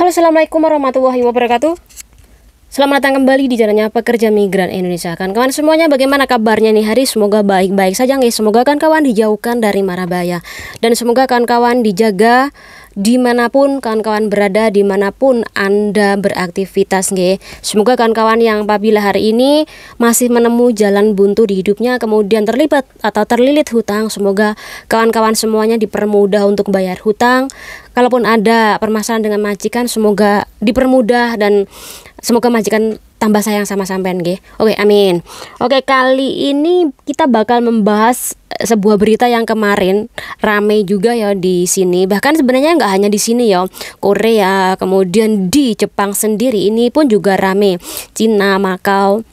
Halo, assalamualaikum warahmatullahi wabarakatuh. Selamat datang kembali di channelnya Pekerja Migran Indonesia. Kawan semuanya, bagaimana kabarnya nih hari? Semoga baik-baik saja guys. Semoga kawan dijauhkan dari mara bahaya, dan semoga kawan dijaga dimanapun kawan berada, dimanapun Anda beraktivitas nggih. Semoga kawan yang apabila hari ini masih menemui jalan buntu di hidupnya, kemudian terlibat atau terlilit hutang, semoga kawan semuanya dipermudah untuk bayar hutang. Kalaupun ada permasalahan dengan majikan, semoga dipermudah dan semoga majikan tambah sayang sama sampean nggih. Oke, amin. Oke, kali ini kita bakal membahas sebuah berita yang kemarin rame juga ya di sini. Bahkan sebenarnya nggak hanya di sini ya, Korea, kemudian di Jepang sendiri ini pun juga rame. Cina, Makau.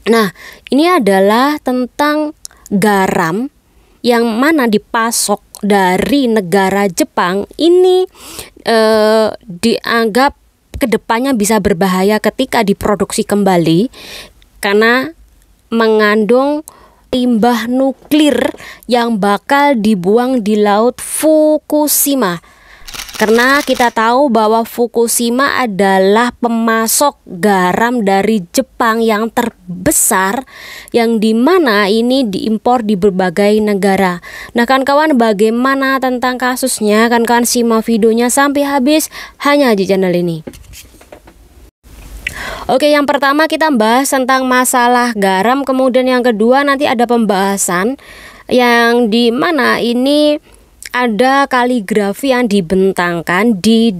Nah, ini adalah tentang garam yang mana dipasok dari negara Jepang ini dianggap kedepannya bisa berbahaya ketika diproduksi kembali karena mengandung limbah nuklir yang bakal dibuang di laut Fukushima. Karena kita tahu bahwa Fukushima adalah pemasok garam dari Jepang yang terbesar, yang dimana ini diimpor di berbagai negara. Nah kawan bagaimana tentang kasusnya? Kawan simak videonya sampai habis hanya di channel ini. Oke, yang pertama kita bahas tentang masalah garam, kemudian yang kedua nanti ada pembahasan yang dimana ini ada kaligrafi yang dibentangkan di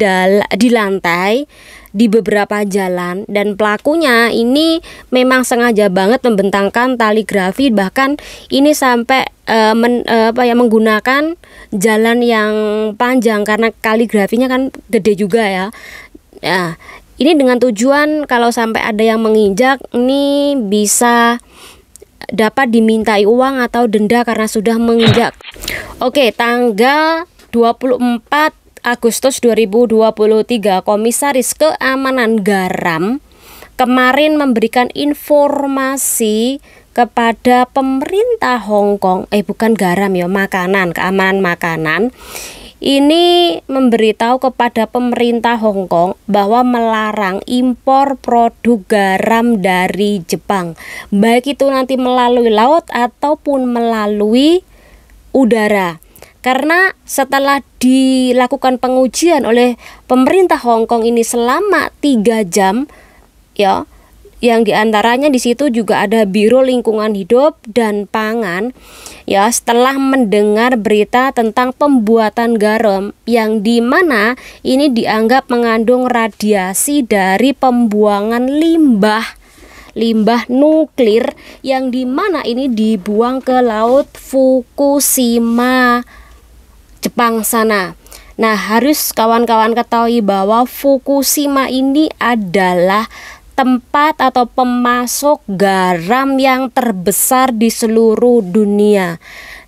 lantai di beberapa jalan, dan pelakunya ini memang sengaja banget membentangkan kaligrafi, bahkan ini sampai menggunakan jalan yang panjang karena kaligrafinya kan gede juga ya. Nah, ini dengan tujuan kalau sampai ada yang menginjak ini bisa dapat dimintai uang atau denda karena sudah menginjak. Oke, tanggal 24 Agustus 2023, Komisaris Keamanan Garam kemarin memberikan informasi kepada pemerintah Hong Kong, bukan garam ya, makanan, keamanan makanan. Ini memberitahu kepada pemerintah Hong Kong bahwa melarang impor produk garam dari Jepang, baik itu nanti melalui laut ataupun melalui udara. Karena setelah dilakukan pengujian oleh pemerintah Hong Kong ini selama 3 jam ya, yang diantaranya di situ juga ada Biro Lingkungan Hidup dan Pangan ya, setelah mendengar berita tentang pembuatan garam yang dimana ini dianggap mengandung radiasi dari pembuangan limbah nuklir yang dimana ini dibuang ke laut Fukushima, Jepang sana. Nah, harus kawan-kawan ketahui bahwa Fukushima ini adalah tempat atau pemasok garam yang terbesar di seluruh dunia,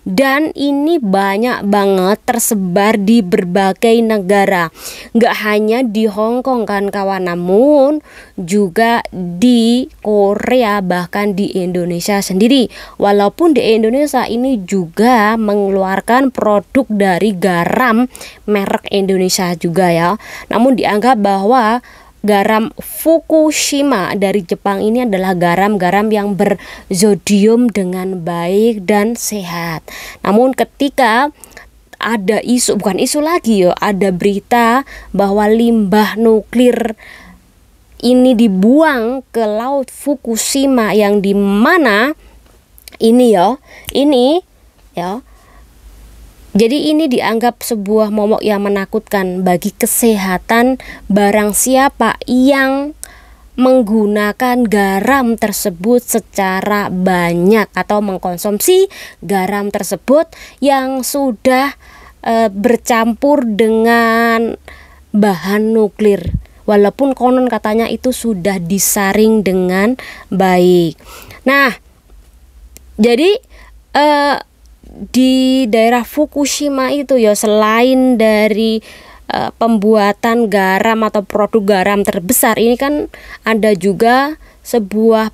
dan ini banyak banget tersebar di berbagai negara, nggak hanya di Hong Kong kan kawan, namun juga di Korea, bahkan di Indonesia sendiri. Walaupun di Indonesia ini juga mengeluarkan produk dari garam merek Indonesia juga ya, namun dianggap bahwa garam Fukushima dari Jepang ini adalah garam-garam yang berzodium dengan baik dan sehat. Namun ketika ada bukan isu lagi ya, ada berita bahwa limbah nuklir ini dibuang ke laut Fukushima yang dimana ini ya, jadi ini dianggap sebuah momok yang menakutkan bagi kesehatan barang siapa yang menggunakan garam tersebut secara banyak atau mengkonsumsi garam tersebut yang sudah bercampur dengan bahan nuklir. Walaupun konon katanya itu sudah disaring dengan baik. Nah, jadi di daerah Fukushima itu ya, selain dari pembuatan garam atau produk garam terbesar ini kan ada juga sebuah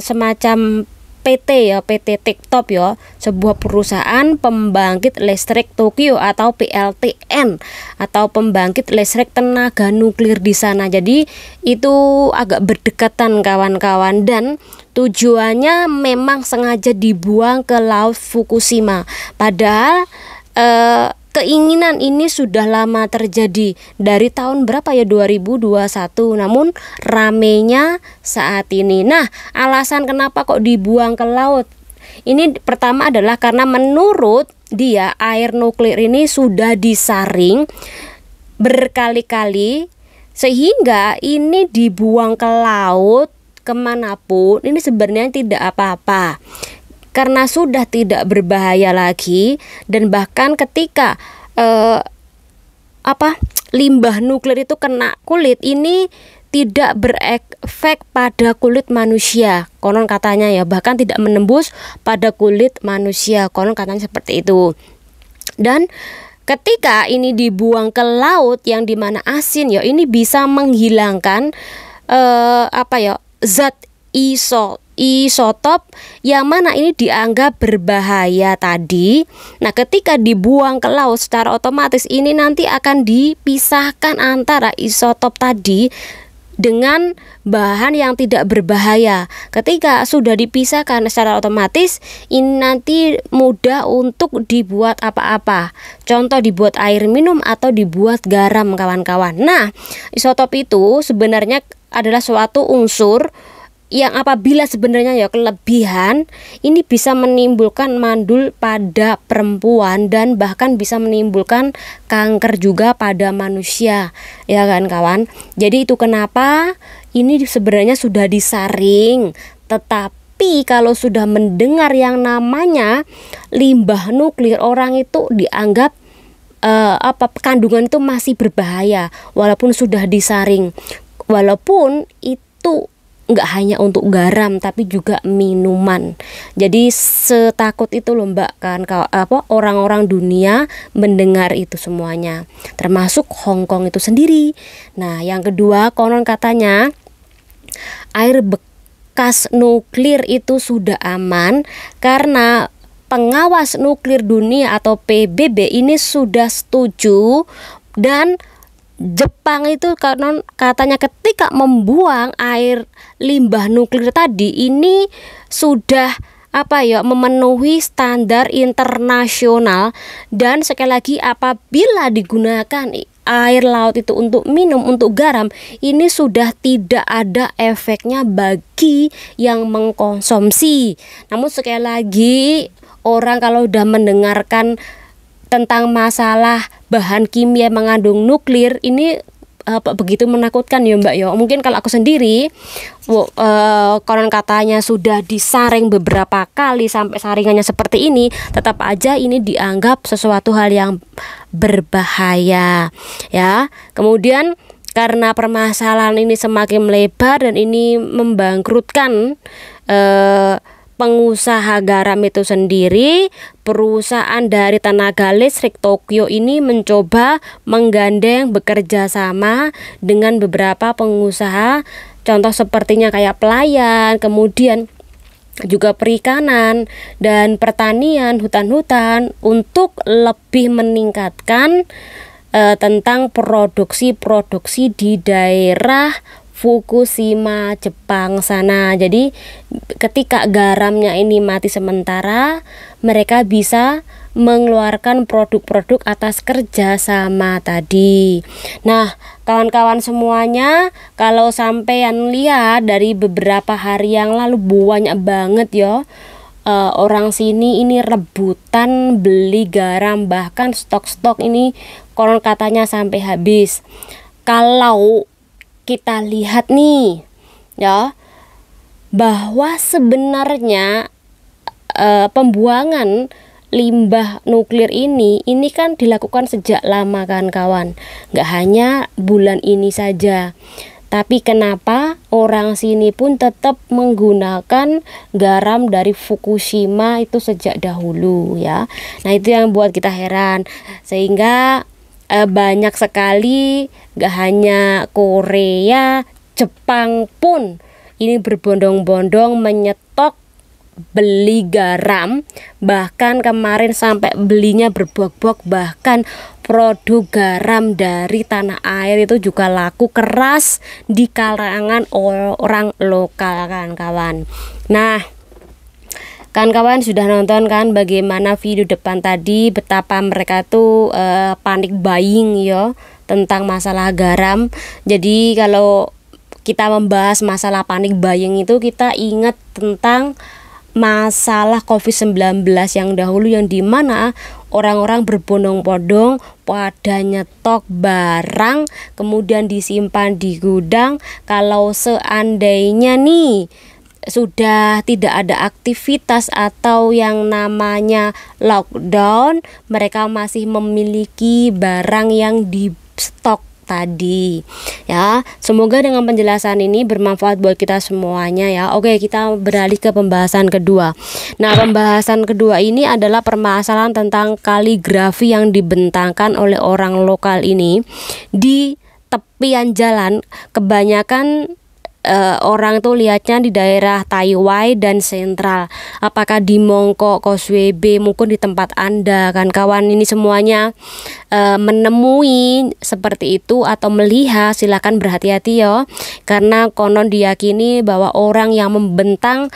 semacam PT ya, PT TikTop ya, sebuah perusahaan pembangkit listrik Tokyo atau PLTN atau pembangkit listrik tenaga nuklir di sana. Jadi itu agak berdekatan kawan-kawan, dan tujuannya memang sengaja dibuang ke laut Fukushima. Padahal keinginan ini sudah lama terjadi dari tahun berapa ya, 2021, namun ramenya saat ini. Nah, alasan kenapa kok dibuang ke laut ini pertama adalah karena menurut dia air nuklir ini sudah disaring berkali-kali, sehingga ini dibuang ke laut kemanapun ini sebenarnya tidak apa-apa karena sudah tidak berbahaya lagi. Dan bahkan ketika limbah nuklir itu kena kulit, ini tidak berefek pada kulit manusia konon katanya ya, bahkan tidak menembus pada kulit manusia konon katanya seperti itu. Dan ketika ini dibuang ke laut yang dimana asin ya, ini bisa menghilangkan zat isotop yang mana ini dianggap berbahaya tadi. Nah, ketika dibuang ke laut secara otomatis ini nanti akan dipisahkan antara isotop tadi dengan bahan yang tidak berbahaya. Ketika sudah dipisahkan secara otomatis, ini nanti mudah untuk dibuat apa-apa. Contoh dibuat air minum atau dibuat garam kawan-kawan. Nah, isotop itu sebenarnya adalah suatu unsur yang apabila sebenarnya ya kelebihan ini bisa menimbulkan mandul pada perempuan dan bahkan bisa menimbulkan kanker juga pada manusia, ya kan kawan. Jadi itu kenapa ini sebenarnya sudah disaring. Tetapi kalau sudah mendengar yang namanya limbah nuklir, orang itu dianggap kandungan itu masih berbahaya walaupun sudah disaring. Walaupun itu nggak hanya untuk garam tapi juga minuman. Jadi setakut itu loh Mbak kan orang-orang dunia mendengar itu semuanya, termasuk Hong Kong itu sendiri. Nah, yang kedua konon katanya air bekas nuklir itu sudah aman karena pengawas nuklir dunia atau PBB ini sudah setuju. Dan Jepang itu katanya ketika membuang air limbah nuklir tadi ini sudah memenuhi standar internasional. Dan sekali lagi apabila digunakan air laut itu untuk minum, untuk garam, ini sudah tidak ada efeknya bagi yang mengkonsumsi. Namun sekali lagi orang kalau udah mendengarkan tentang masalah bahan kimia mengandung nuklir ini begitu menakutkan ya Mbak ya. Mungkin kalau aku sendiri konon katanya sudah disaring beberapa kali sampai saringannya seperti ini, tetap aja ini dianggap sesuatu hal yang berbahaya ya. Kemudian karena permasalahan ini semakin melebar dan ini membangkrutkan pengusaha garam itu sendiri, perusahaan dari tenaga listrik Tokyo ini mencoba menggandeng bekerja sama dengan beberapa pengusaha, contoh sepertinya kayak pelayan, kemudian juga perikanan dan pertanian, hutan-hutan, untuk lebih meningkatkan tentang produksi di daerah Fukushima, Jepang sana. Jadi ketika garamnya ini mati sementara, mereka bisa mengeluarkan produk-produk atas kerjasama tadi. Nah, kawan-kawan semuanya, kalau sampean lihat dari beberapa hari yang lalu banyak banget ya orang sini ini rebutan beli garam, bahkan stok-stok ini konon katanya sampai habis. Kalau kita lihat nih ya, bahwa sebenarnya pembuangan limbah nuklir ini kan dilakukan sejak lama kan kawan, nggak hanya bulan ini saja. Tapi kenapa orang sini pun tetap menggunakan garam dari Fukushima itu sejak dahulu ya. Nah, itu yang buat kita heran, sehingga banyak sekali, gak hanya Korea, Jepang pun ini berbondong-bondong menyetok beli garam, bahkan kemarin sampai belinya berbok-bok, bahkan produk garam dari tanah air itu juga laku keras di kalangan orang lokal kawan-kawan. Nah, kawan-kawan sudah nonton kan bagaimana video depan tadi, betapa mereka tuh panik buying ya tentang masalah garam. Jadi kalau kita membahas masalah panik buying itu, kita ingat tentang masalah COVID-19 yang dahulu, yang dimana orang-orang berbondong-bondong pada nyetok barang kemudian disimpan di gudang. Kalau seandainya nih sudah tidak ada aktivitas atau yang namanya lockdown, mereka masih memiliki barang yang di stok tadi ya. Semoga dengan penjelasan ini bermanfaat buat kita semuanya ya. Oke, kita beralih ke pembahasan kedua. Nah, pembahasan kedua ini adalah permasalahan tentang kaligrafi yang dibentangkan oleh orang lokal ini di tepian jalan. Kebanyakan orang tuh lihatnya di daerah Taiwai dan Sentral. Apakah di Mongko, Causeway Bay, mungkin di tempat Anda kan kawan, ini semuanya menemui seperti itu atau melihat, silakan berhati-hati ya, karena konon diyakini bahwa orang yang membentang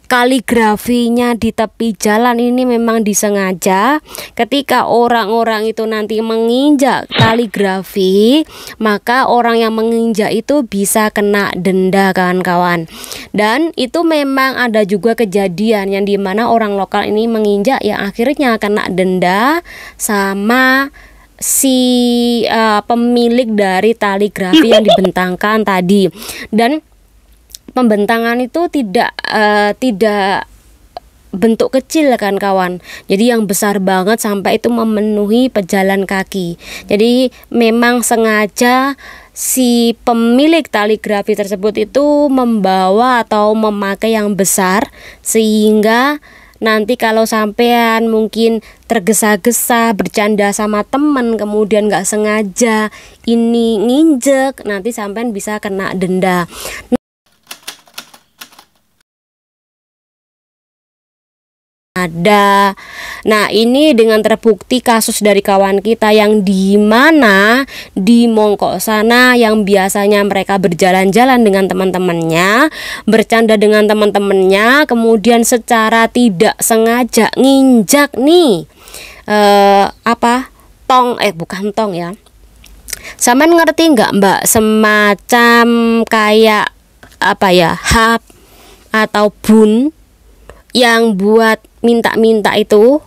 kaligrafinya di tepi jalan ini memang disengaja. Ketika orang-orang itu nanti menginjak kaligrafi, maka orang yang menginjak itu bisa kena denda kawan-kawan. Dan itu memang ada juga kejadian yang dimana orang lokal ini menginjak yang akhirnya kena denda sama si pemilik dari kaligrafi yang dibentangkan tadi. Dan pembentangan itu tidak bentuk kecil kan kawan, jadi yang besar banget sampai itu memenuhi pejalan kaki. Jadi memang sengaja si pemilik kaligrafi tersebut itu membawa atau memakai yang besar, sehingga nanti kalau sampean mungkin tergesa-gesa bercanda sama temen, kemudian nggak sengaja ini nginjek, nanti sampean bisa kena denda. Ada. Nah, ini dengan terbukti kasus dari kawan kita yang di mana di Mongkok sana, yang biasanya mereka berjalan-jalan dengan teman-temannya, bercanda dengan teman-temannya, kemudian secara tidak sengaja nginjak nih bukan tong ya. Sampean ngerti nggak Mbak, semacam kayak hap atau bun yang buat minta-minta itu.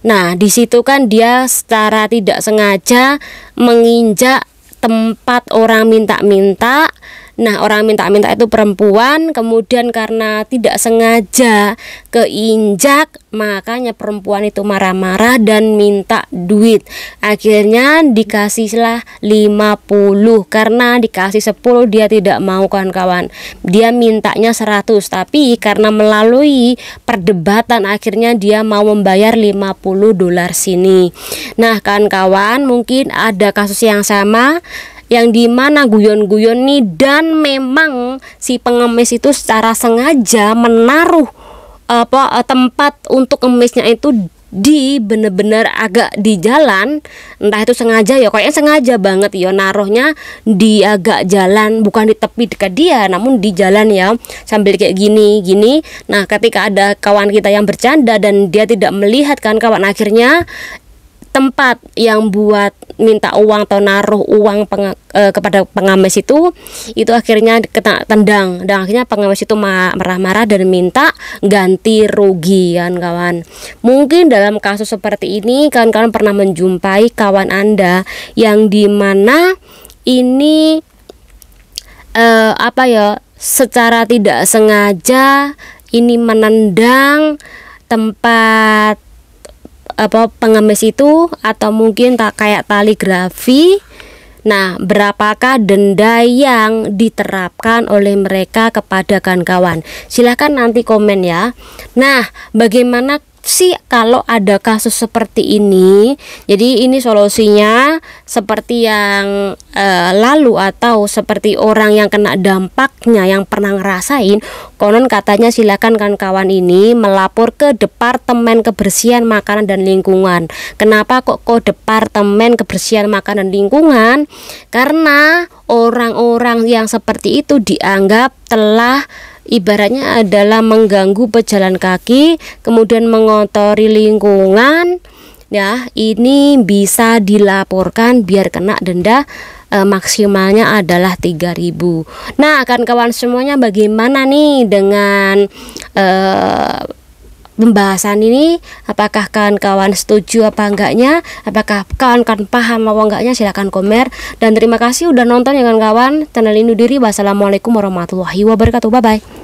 Nah, di situ kan dia secara tidak sengaja menginjak tempat orang minta-minta. Nah, orang minta-minta itu perempuan, kemudian karena tidak sengaja keinjak, makanya perempuan itu marah-marah dan minta duit. Akhirnya dikasihlah 50, karena dikasih 10 dia tidak mau kawan-kawan. Dia mintanya 100, tapi karena melalui perdebatan akhirnya dia mau membayar 50 dolar sini. Nah, kawan-kawan, mungkin ada kasus yang sama yang dimana guyon-guyon nih, dan memang si pengemis itu secara sengaja menaruh tempat untuk ngemisnya itu di bener-bener agak di jalan. Entah itu sengaja ya, kayaknya sengaja banget ya naruhnya di agak jalan, bukan di tepi dekat dia, namun di jalan ya, sambil kayak gini. Nah, ketika ada kawan kita yang bercanda dan dia tidak melihat kan kawan, akhirnya tempat yang buat minta uang atau naruh uang kepada pengemis itu akhirnya kena tendang, dan akhirnya pengemis itu marah-marah dan minta ganti rugi kan kawan. Mungkin dalam kasus seperti ini kawan-kawan pernah menjumpai kawan Anda yang dimana ini secara tidak sengaja ini menendang tempat pengemis itu, atau mungkin kayak kaligrafi. Nah, berapakah denda yang diterapkan oleh mereka kepada kawan-kawan? Silahkan nanti komen ya. Nah, bagaimana sih kalau ada kasus seperti ini? Jadi ini solusinya seperti yang lalu atau seperti orang yang kena dampaknya yang pernah ngerasain, konon katanya silakan kawan-kawan ini melapor ke Departemen Kebersihan Makanan dan Lingkungan. Kenapa kok Departemen Kebersihan Makanan dan Lingkungan? Karena orang-orang yang seperti itu dianggap telah ibaratnya adalah mengganggu pejalan kaki, kemudian mengotori lingkungan. Ya, ini bisa dilaporkan biar kena denda maksimalnya adalah 3.000. Nah, kawan-kawan semuanya bagaimana nih dengan pembahasan ini? Apakah kawan-kawan setuju apa enggaknya? Apakah kawan-kawan paham apa enggaknya? Silahkan komen. Dan terima kasih udah nonton ya kawan-kawan. Channel Indodiri. Wassalamualaikum warahmatullahi wabarakatuh. Bye bye.